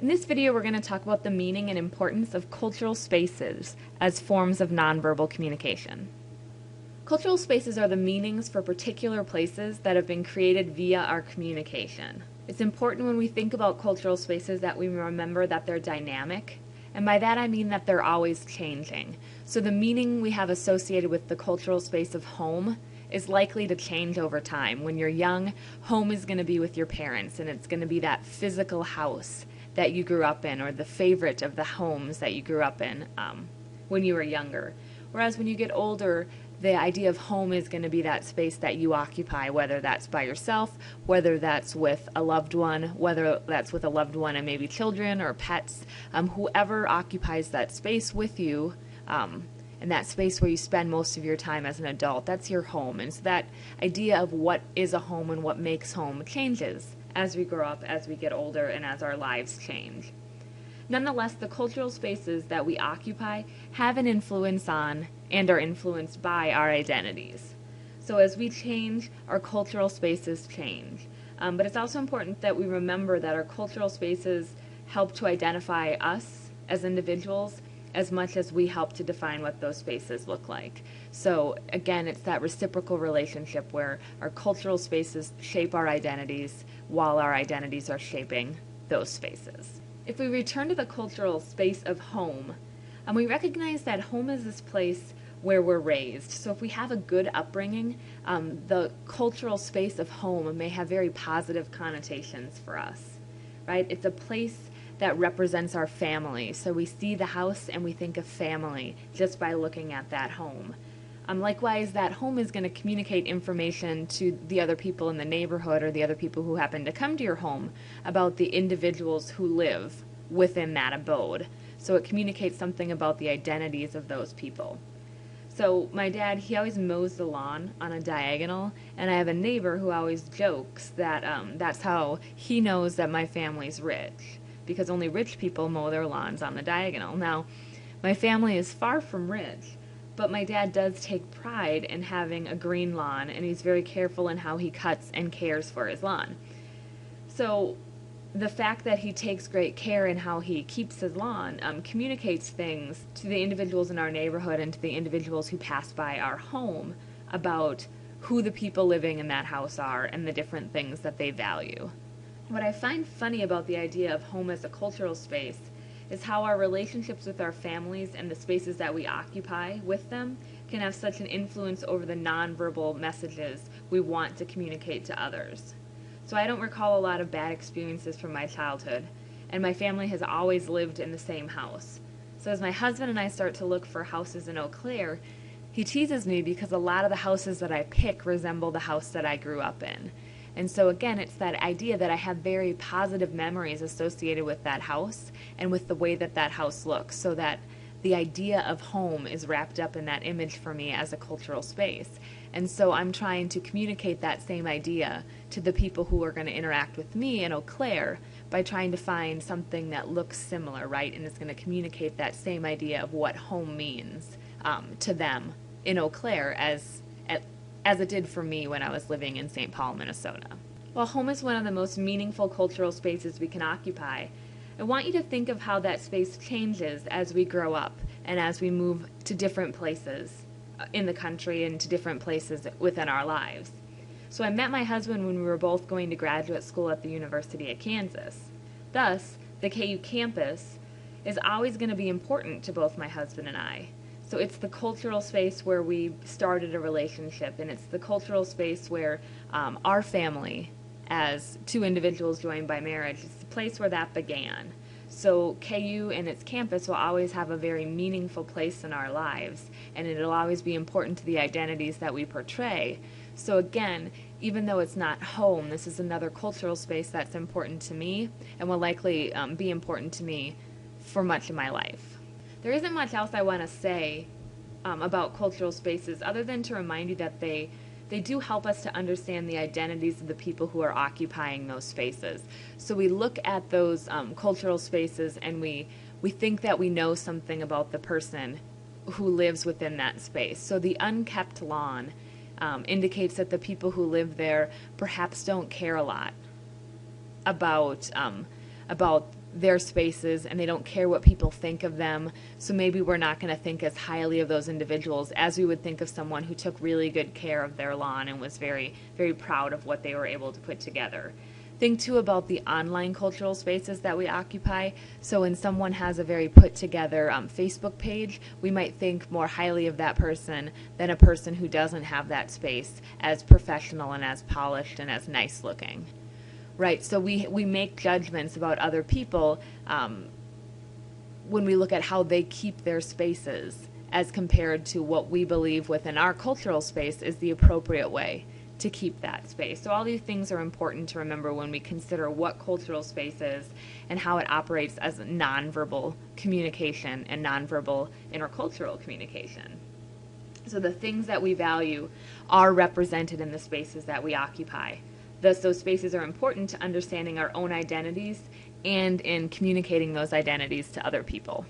In this video, we're going to talk about the meaning and importance of cultural spaces as forms of nonverbal communication. Cultural spaces are the meanings for particular places that have been created via our communication. It's important when we think about cultural spaces that we remember that they're dynamic, and by that I mean that they're always changing. So the meaning we have associated with the cultural space of home is likely to change over time. When you're young, home is going to be with your parents, and it's going to be that physical house that you grew up in, or the favorite of the homes that you grew up in when you were younger. Whereas when you get older, the idea of home is going to be that space that you occupy, whether that's by yourself, whether that's with a loved one, whether that's with a loved one and maybe children or pets, whoever occupies that space with you, and that space where you spend most of your time as an adult, that's your home. And so that idea of what is a home and what makes home changes as we grow up, as we get older, and as our lives change. Nonetheless, the cultural spaces that we occupy have an influence on and are influenced by our identities. So as we change, our cultural spaces change. But it's also important that we remember that our cultural spaces help to identify us as individuals as much as we help to define what those spaces look like. So again, it's that reciprocal relationship where our cultural spaces shape our identities while our identities are shaping those spaces. If we return to the cultural space of home, we recognize that home is this place where we're raised. So if we have a good upbringing, the cultural space of home may have very positive connotations for us, right? It's a place that represents our family. So we see the house and we think of family just by looking at that home. Likewise, that home is going to communicate information to the other people in the neighborhood or the other people who happen to come to your home about the individuals who live within that abode. So it communicates something about the identities of those people. So my dad, he always mows the lawn on a diagonal, and I have a neighbor who always jokes that that's how he knows that my family's rich, because only rich people mow their lawns on the diagonal. Now, my family is far from rich, but my dad does take pride in having a green lawn, and he's very careful in how he cuts and cares for his lawn. So the fact that he takes great care in how he keeps his lawn communicates things to the individuals in our neighborhood and to the individuals who pass by our home about who the people living in that house are and the different things that they value. What I find funny about the idea of home as a cultural space is how our relationships with our families and the spaces that we occupy with them can have such an influence over the nonverbal messages we want to communicate to others. So I don't recall a lot of bad experiences from my childhood, and my family has always lived in the same house. So as my husband and I start to look for houses in Eau Claire, he teases me because a lot of the houses that I pick resemble the house that I grew up in. And so again, it's that idea that I have very positive memories associated with that house and with the way that that house looks, so that the idea of home is wrapped up in that image for me as a cultural space. And so I'm trying to communicate that same idea to the people who are going to interact with me in Eau Claire by trying to find something that looks similar, right? And it's going to communicate that same idea of what home means to them in Eau Claire as it did for me when I was living in St. Paul, Minnesota. While home is one of the most meaningful cultural spaces we can occupy, I want you to think of how that space changes as we grow up and as we move to different places in the country and to different places within our lives. So I met my husband when we were both going to graduate school at the University of Kansas. Thus, the KU campus is always going to be important to both my husband and I. So it's the cultural space where we started a relationship, and it's the cultural space where our family, as two individuals joined by marriage, is the place where that began. So KU and its campus will always have a very meaningful place in our lives, and it'll always be important to the identities that we portray. So again, even though it's not home, this is another cultural space that's important to me and will likely be important to me for much of my life. There isn't much else I want to say about cultural spaces other than to remind you that they do help us to understand the identities of the people who are occupying those spaces. So we look at those cultural spaces and we think that we know something about the person who lives within that space. So the unkept lawn indicates that the people who live there perhaps don't care a lot about their spaces and they don't care what people think of them. So maybe we're not going to think as highly of those individuals as we would think of someone who took really good care of their lawn and was very, very proud of what they were able to put together. Think too about the online cultural spaces that we occupy. So when someone has a very put together Facebook page, we might think more highly of that person than a person who doesn't have that space as professional and as polished and as nice looking. Right, so we make judgments about other people when we look at how they keep their spaces as compared to what we believe within our cultural space is the appropriate way to keep that space. So all these things are important to remember when we consider what cultural space is and how it operates as nonverbal communication and nonverbal intercultural communication. So the things that we value are represented in the spaces that we occupy. Thus, those spaces are important to understanding our own identities and in communicating those identities to other people.